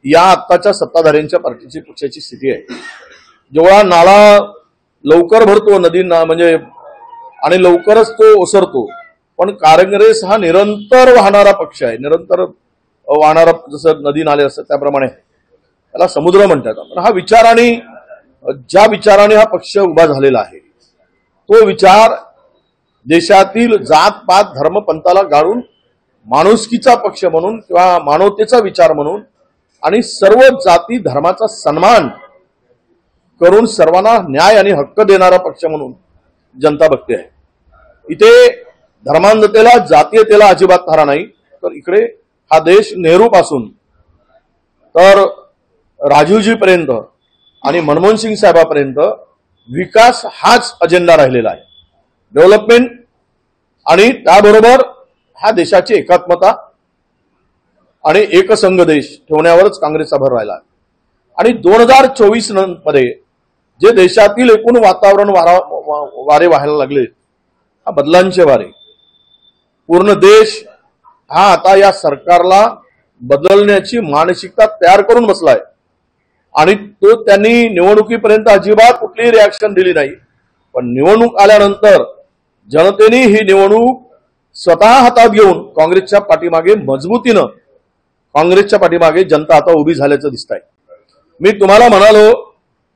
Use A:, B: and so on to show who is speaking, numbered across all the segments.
A: या आत्ताच्या सत्ताधाऱ्यांच्या पार्टीची पक्षाची स्थिती आहे। जेवढा नाळा लवकर भरतो नदी म्हणजे आणि लवकरच तो ओसरतो, पण काँग्रेस हा निरंतर वाहणारा पक्ष आहे, निरंतर वाहणारा, जसं नदी नाले असतात त्याप्रमाणे त्याला समुद्र म्हणतात। पण हा विचार आणि ज्या विचाराने हा पक्ष उभा झालेला आहे तो विचार देशातील जात पात धर्म पंथाला गाळून माणुसकीचा पक्ष म्हणून किंवा मानवतेचा विचार म्हणून आणि सर्व जाती धर्माचा सन्मान करून सर्वांना न्याय आणि हक्क देणारा पक्ष म्हणून जनता बघते आहे। इथे धर्मांधतेला जातीयतेला अजिबात थारा नाही, तर इकडे हा देश नेहरू पासून तर राजीवजी पर्यंत आणि मनमोहन सिंग साहेबांपर्यंत विकास हाच अजेंडा राहिलेला आहे। डेव्हलपमेंट आणि त्याबरोबर ह्या देशाची एकात्मता आणि एकसंघ देश ठेवण्यावरच काँग्रेसचा भर राहिला आहे। आणि 2024 मध्ये जे देशातील एकूण वातावरण वारे व्हायला लागले, हा बदलांचे वारे, पूर्ण देश हा आता या सरकारला बदलण्याची मानसिकता तयार करून बसलाय आणि तो त्यांनी निवडणुकीपर्यंत अजिबात कुठलीही रिॲक्शन दिली नाही, पण निवडणूक आल्यानंतर जनतेने ही निवडणूक स्वतः हातात घेऊन काँग्रेसच्या पाठीमागे मजबूतीनं काँग्रेसच्या पाठीमागे जनता आता उभी झाल्याचं दिसतंय। मी तुम्हाला म्हणालो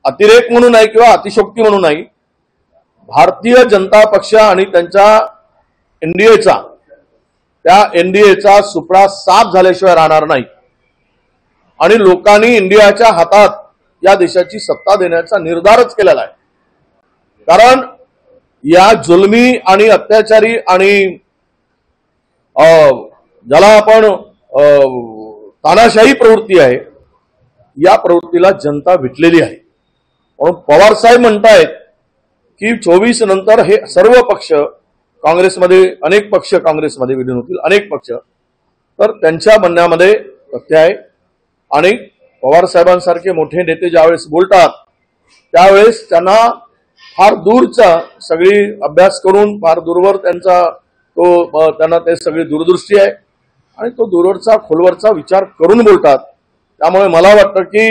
A: अतिरेक म्हणून नाही किंवा अतिशोक्ती म्हणून नाही, भारतीय जनता पक्ष आणि त्यांच्या एनडीएचा सुपडा साफ झाल्याशिवाय राहणार नाही आणि लोकांनी इंडियाच्या हातात या देशाची सत्ता देण्याचा निर्धारच केलेला आहे। कारण या जुलमी आणि अत्याचारी आणि ज्याला आपण तानाशाही प्रवृत्ती आहे, या प्रवृत्तीला जनता विटलेली आहे। म्हणून पवार साहेब म्हणतायत की 24 नंतर हे सर्व पक्ष काँग्रेसमध्ये, अनेक पक्ष काँग्रेसमध्ये विलीन होतील, अनेक पक्ष, तर त्यांच्या म्हणण्यामध्ये तथ्य आहे। आणि पवार साहेबांसारखे मोठे नेते ज्यावेळेस बोलतात त्यावेळेस त्यांना फार दूरचा सगळी अभ्यास करून फार दूरवर त्यांना ते सगळी दूरदृष्टी आहे आणि तो दूरवरचा खोलवरचा विचार करून बोलतात। त्यामुळे मला वाटतं की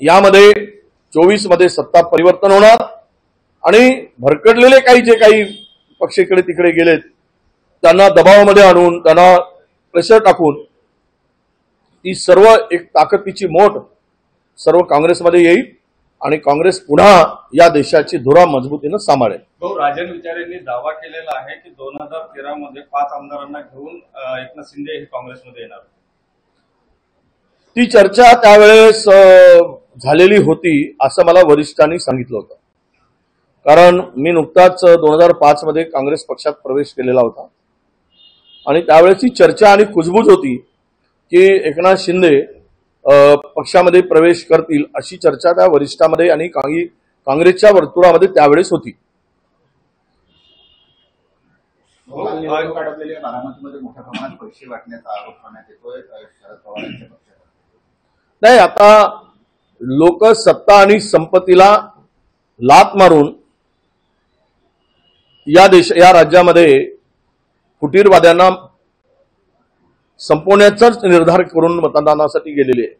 A: यामध्ये 24 मध्ये सत्ता परिवर्तन होणार आणि भरकटलेले काही पक्ष इकडे तिकडे गेलेत त्यांना दबावामध्ये आणून, त्यांना प्रेशर टाकून ती सर्व एक ताकदीची मोठ सर्व काँग्रेसमध्ये येईल आणि काँग्रेस पुन्हा या देशाची धुरा मजबूतीनं सांभाळेल।
B: राजन विचारेंनी दावा केलेला आहे की 2013 मध्ये 5 आमदारांना घेऊन एकनाथ शिंदे हे काँग्रेसमध्ये येणार।
A: ती चर्चा त्यावेळेस झालेली होती असं मला वरिष्ठांनी सांगितलं होतं, कारण मी नुकताच 2005 मध्ये काँग्रेस पक्षात प्रवेश केलेला होता आणि त्यावेळेस ही चर्चा आणि कुजबूज होती की एकनाथ शिंदे पक्षामध्ये प्रवेश करतील अशी चर्चा त्या वरिष्ठांमध्ये आणि काँग्रेसच्या वर्तुळामध्ये त्यावेळेस होती।
C: बारामतीमध्ये मोठ्या प्रमाणात पैसे वाटण्याचा आरोप करण्यात येतोय शरद पवारांच्या पक्षात।
A: नाही, आता लोक सत्ता आणि संपत्तीला लात मारून या राज्यामध्ये फुटीरवाद्यांना संपवण्याचाच निर्धार करून मतदानासाठी गेलेले आहे।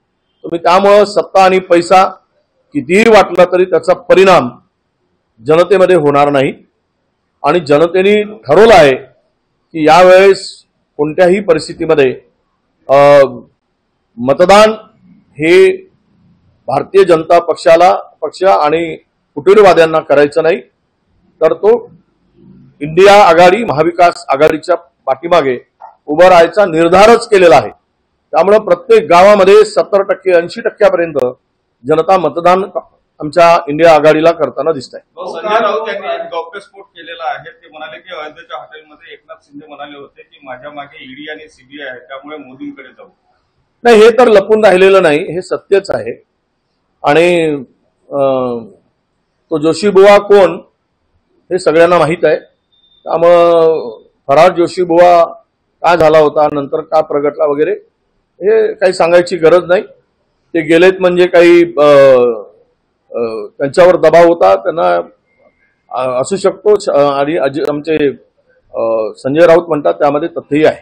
A: तुम्ही त्यामुळे सत्ता आणि पैसा कितीही वाटला तरी त्याचा परिणाम जनतेमध्ये होणार नाही आणि जनतेने ठरवलं आहे की यावेळेस कोणत्याही परिस्थितीमध्ये मतदान हे भारतीय जनता पक्ष आणि फुटीरवाद्यांना करायचं नाही, तर तो इंडिया आघाडी महाविकास आघाडीच्या पाठीमागे उभं राहायचा निर्धारच केलेला आहे। त्यामुळे प्रत्येक गावामध्ये 70% 80% जनता मतदान आमच्या इंडिया आघाडीला करताना दिसत आहे।
B: संजय राऊत यांनी एक गौप्यस्फोट केलेला आहे। ते म्हणाले की अयोध्येच्या हॉटेलमध्ये एकनाथ शिंदे म्हणाले होते की माझ्या मागे ईडी आणि सीबीआय आहे, त्यामुळे मोदींकडे जाऊ।
A: नाही, हे तर लपून राहिलेलं नाही, हे सत्यच आहे। आणि तो जोशी बुवा कोण हे सगळ्यांना माहित आहे। त्यामुळं फरार जोशी बुवा का झाला होता, नंतर का प्रगटला वगैरे हे काही सांगायची गरज नाही। ते गेलेत म्हणजे काही त्यांच्यावर दबाव होता, त्यांना असू शकतो आणि आमचे संजय राऊत म्हणतात त्यामध्ये तथ्यही आहे।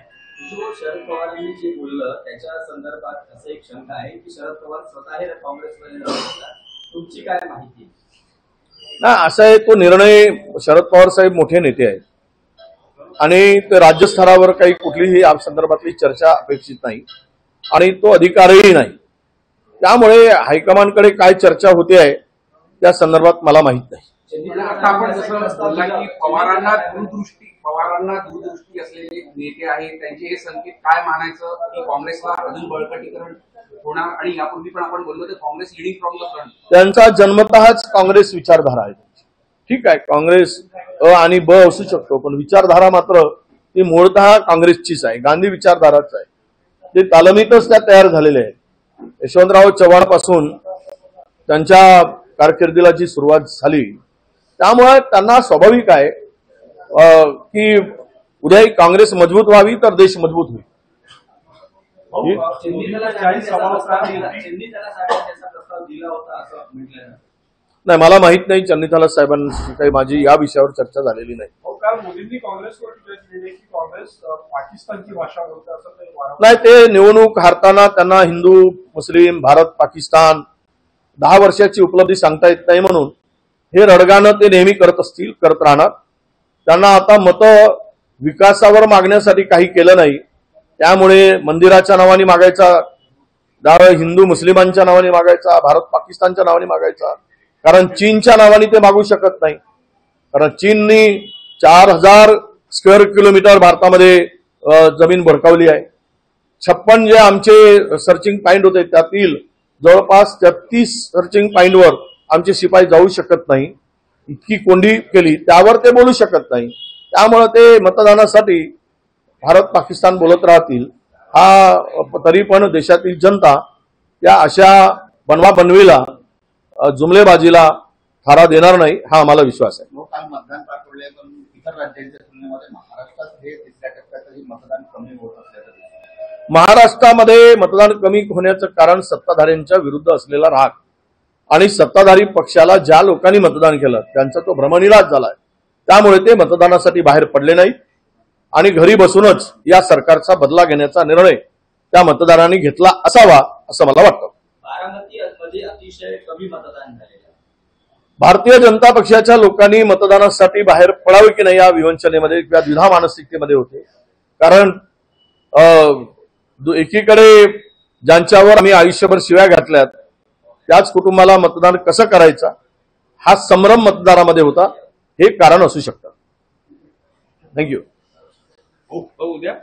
D: जो शरद पवारांनी जे बोललं त्याच्या संदर्भात असं एक शंका आहे की शरद पवार स्वतः हे काँग्रेसमध्ये न होता. तुमची काय माहिती?
A: ना असं आहे, तो निर्णय शरद पवार साहेब मोठे नेते आहेत आणि ते राज्यस्तरावर काही कुठलीही या संदर्भातली चर्चा अपेक्षित नाही आणि तो अधिकारही नाही. त्यामुळे हायकमांडकडे काय चर्चा होते आहे त्या संदर्भात मला माहित नाही.
E: आता आपण जसं बोलला की पवारांना दूरदृष्टी असलेले नेते आहेत, त्यांचे हे संकेत काय मानायचं की काँग्रेसला अजून बळकटीकरण होणार? आणि यापूर्वी पण आपण बोललो तर Congress leading from the front.
A: त्यांचा जन्मतःच काँग्रेस विचारधारा आहे. ठीक आहे, काँग्रेस अ आणि ब असू शकतो, पण विचारधारा मात्र ती मूळतः काँग्रेसचीच आहे, गांधी विचारधाराच आहे. ते तालमीतच त्या तयार झालेले आहेत. यशवंतराव चव्हाण पासून त्यांच्या कारकिर्दीला जी सुरुवात झाली त्यामुळे त्यांना स्वाभाविक आहे की उद्याही काँग्रेस मजबूत व्हावी तर देश मजबूत होईल. नाही, मला माहित नाही. चन्नीथाला साहेबांशी काही माझी या विषयावर चर्चा झालेली नाही.
F: काल मोदींनी काँग्रेसवर टीका केली की काँग्रेस पाकिस्तानची भाषा बोलते असं काही
A: नाही. ते निवडणूक हारताना त्यांना हिंदू मुस्लिम भारत पाकिस्तान 10 वर्षाची उपलब्धी सांगता येत नाही म्हणून हे रडगाणं ते नेहमी करत असतील, करत राहणार. त्यांना आता मतं विकासावर मागण्यासाठी काही केलं नाही, त्यामुळे मंदिराच्या नावाने मागायचा, डाव हिंदू मुस्लिमांच्या नावाने मागायचा, भारत पाकिस्तानच्या नावाने मागायचा. कारण चीनच्या नावाने ते मागू शकत नाही, कारण चीननी 4000 स्क्वेअर किलोमीटर भारतामध्ये जमीन भडकावली आहे. 56 जे आमचे सर्चिंग पॉइंट होते त्यातील जवळपास 33 सर्चिंग पॉइंटवर आमचे शिपाई जाऊ शकत नाही. इतकी कोंडी केली, त्यावर ते बोलू शकत नाही. त्यामुळे ते मतदानासाठी भारत पाकिस्तान बोलत राहतील. हा तरी पण देशातील जनता या अशा बनवाबनवीला जुमलेबाजीला थारा देणार नाही, हा आम्हाला विश्वास आहे.
C: काल मतदान पार पडले, पण इतर राज्यांच्या तुलनेमध्ये महाराष्ट्रात हे तिसऱ्या टप्प्यातही मतदान कमी होत असल्याचं दिसतं.
A: महाराष्ट्रामध्ये मतदान कमी होण्याचं कारण सत्ताधाऱ्यांच्या विरुद्ध असलेला राग आणि सत्ताधारी पक्षाला ज्या लोकांनी मतदान केलं त्यांचा तो भ्रमनिराश झालाय. त्यामुळे ते मतदानासाठी बाहेर पडले नाहीत आणि घरी बसूनच या सरकारचा बदला घेण्याचा निर्णय त्या मतदारांनी घेतला असावा असं मला वाटतं.
D: बारामतीमध्ये अतिशय कमी मतदान झालेलं.
A: भारतीय जनता पक्षाच्या लोकांनी मतदानासाठी बाहेर पडावे की नाही या विवंचनेमध्ये किंवा द्विधा मानसिकतेमध्ये होते. कारण एकीकडे ज्यांच्यावर आम्ही आयुष्यभर शिव्या घातल्यात त्याच कुटुंबाला मतदान कसं करायचं हा संभ्रम मतदारामध्ये होता, हे कारण असू शकतं. थँक्यू.
B: उद्या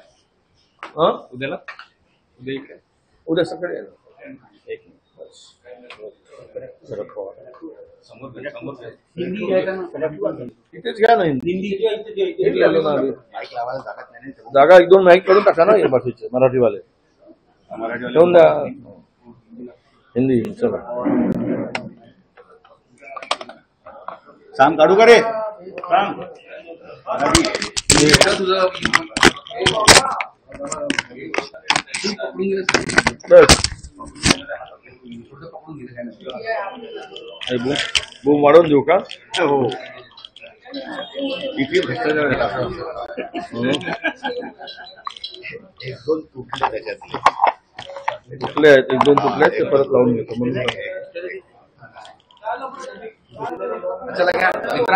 A: उद्या सकाळी तिथेच घ्या ना, जागा 1-2 माईक करून टाका ना बाकीचे मराठीवाले ठेवून द्या. हिंदी चला
C: सांग काढू का रे?
A: बूम वाढवून देऊ का?
C: हो, इथे भ्रष्टाचार झाला.
A: तुटले आहेत, 1-2 तुटले आहेत, ते परत लावून घेतो म्हणून.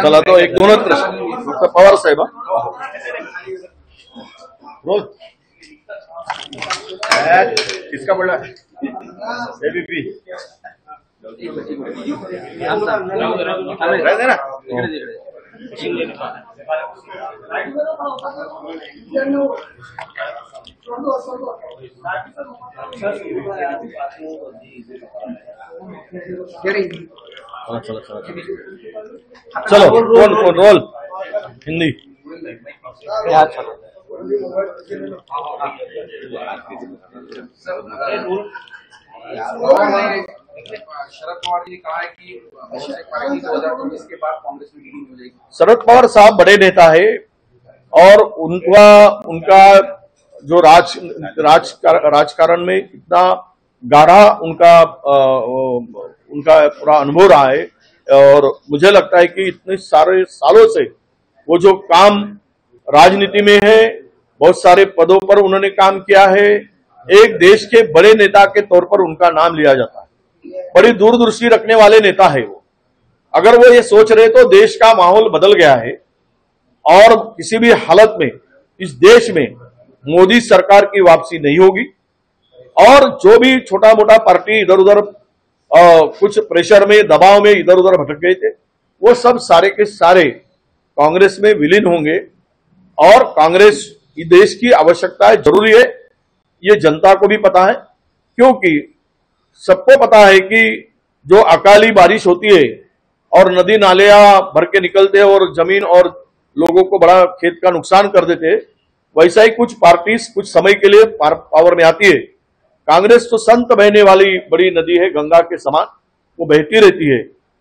A: चला तो 1-2च प्रश्न फक्त पवार साहेब.
C: रोज किसका पडला? एबीपी
A: चलो कौन रोल हिंदी.
E: शरद पवार जी ने कहा है कि 2019 के बाद कांग्रेस में लीडिंग हो जाएगी.
A: शरद पवार साहब बड़े नेता है और उनका जो राजकारण में इतना गाढ़ा उनका पूरा अनुभव रहा है और मुझे लगता है कि इतने सारे सालों से वो जो काम राजनीति में है बहुत सारे पदों पर उन्होंने काम किया है। एक देश के बड़े नेता के तौर पर उनका नाम लिया जाता है। बड़ी दूरदृष्टि रखने वाले नेता है वो। अगर वो ये सोच रहे तो देश का माहौल बदल गया है और किसी भी हालत में इस देश में मोदी सरकार की वापसी नहीं होगी। और जो भी छोटा मोटा पार्टी इधर उधर कुछ प्रेशर में, दबाव में इधर उधर भटक गए थे, वो सब सारे के सारे कांग्रेस में विलीन होंगे। और कांग्रेस की देश की आवश्यकता है, जरूरी है, ये जनता को भी पता है, क्योंकि सबको पता है कि जो अकाली बारिश होती है और नदी नालियां भर के निकलते हैं और जमीन और लोगों को बड़ा खेत का नुकसान कर देते हैं, वैसा ही कुछ पार्टी कुछ समय के लिए पावर में आती है। कांग्रेस तो संत बहने वाली बड़ी नदी है, गंगा के समान, वो बहती रहती है।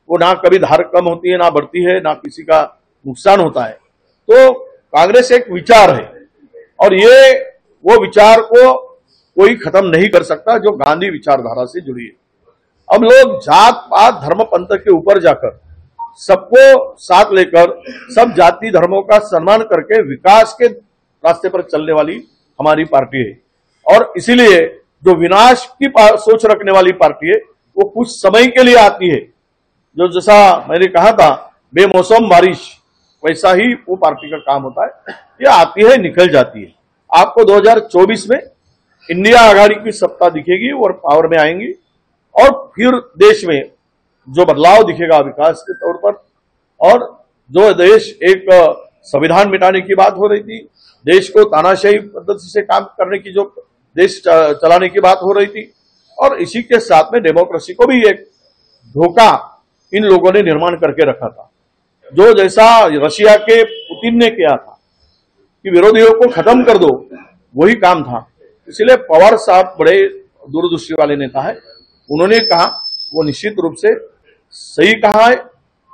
A: वो ना कभी धार कम होती है, ना बढ़ती है, ना किसी का नुकसान होता है। तो कांग्रेस एक विचार है और ये वो विचार को कोई खत्म नहीं कर सकता जो गांधी विचारधारा से जुड़ी है। अब लोग जात पात धर्म पंथ के ऊपर जाकर सबको साथ लेकर सब जाति धर्मों का सम्मान करके विकास के रास्ते पर चलने वाली हमारी पार्टी है। और इसीलिए जो विनाश की सोच रखने वाली पार्टी है वो कुछ समय के लिए आती है। जो जैसा मैंने कहा था बेमौसम बारिश, वैसा ही वो पार्टी का काम होता है। ये आती है निकल जाती है। आपको 2024 में इंडिया आघाड़ी की सत्ता दिखेगी और पावर में आएंगी और फिर देश में जो बदलाव दिखेगा विकास के तौर पर। और जो देश एक संविधान मिटाने की बात हो रही थी, देश को तानाशाही पद्धति से काम करने की, जो देश चलाने की बात हो रही थी, और इसी के साथ में डेमोक्रेसी को भी एक धोखा इन लोगों ने निर्माण करके रखा था। जो जैसा रशिया के पुतिन ने किया था कि विरोधियों को खत्म कर दो, वही काम था। इसलिए पवार साहब बड़े दूरदृष्टि वाले नेता है। उन्होंने कहा, वो निश्चित रूप से सही कहा है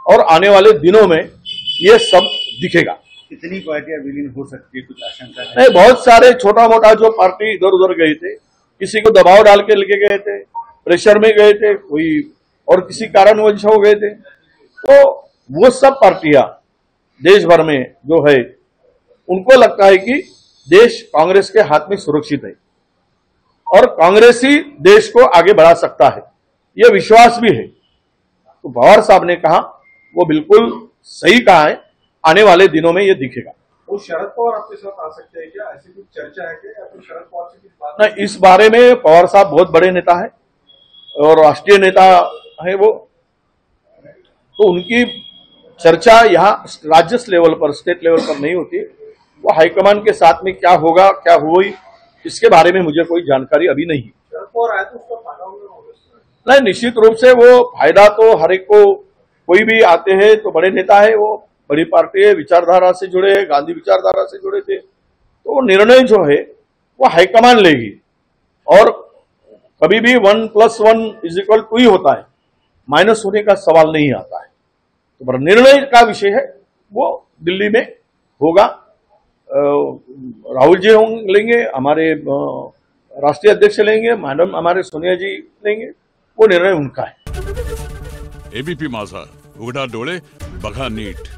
A: और आने वाले दिनों में ये सब दिखेगा।
C: कितनी पार्टियां विलीन हो सकती है, कुछ आशंका है?
A: नहीं, बहुत सारे छोटा मोटा जो पार्टी इधर उधर गए थे, किसी को दबाव डाल के लेके गए थे, प्रेशर में गए थे, कोई और किसी कारणवश हो गए थे, तो वो सब पार्टियां देश भर में जो है उनको लगता है कि देश कांग्रेस के हाथ में सुरक्षित है और कांग्रेस ही देश को आगे बढ़ा सकता है, यह विश्वास भी है। तो पवार साहब ने कहा, वो बिल्कुल सही कहा है, आने वाले दिनों में ये दिखेगा।
F: वो शरद पवार आपके साथ आ सकते हैं क्या? ऐसी कुछ चर्चा है क्या, या फिर शरद पवार से कुछ बात?
A: नहीं, इस बारे में पवार साहब बहुत बड़े नेता है और राष्ट्रीय नेता है वो, तो उनकी चर्चा यहाँ राज्य लेवल पर, स्टेट लेवल पर नहीं होती। वो हाईकमान के साथ में क्या होगा, क्या हुई, इसके बारे में मुझे कोई जानकारी अभी नहीं।
F: शरद पवार आए तो उसका फायदा होगा?
A: नहीं, निश्चित रूप से वो फायदा तो हर एक को, कोई भी आते हैं तो बड़े नेता है, वो बड़ी पार्टी है, विचारधारा से जुड़े हैं, गांधी विचारधारा से जुड़े थे, तो वो निर्णय जो है वो हाईकमान लेगी। और कभी भी 1+1 = 2 ही होता है, माइनस होने का सवाल नहीं आता है। तो पर निर्णय का विषय है वो दिल्ली में होगा। राहुल जी लेंगे, हमारे राष्ट्रीय अध्यक्ष लेंगे, मैडम हमारे सोनिया जी लेंगे, वो निर्णय उनका है।
G: एबीपी माझा, उघडा डोळे बघा नीट।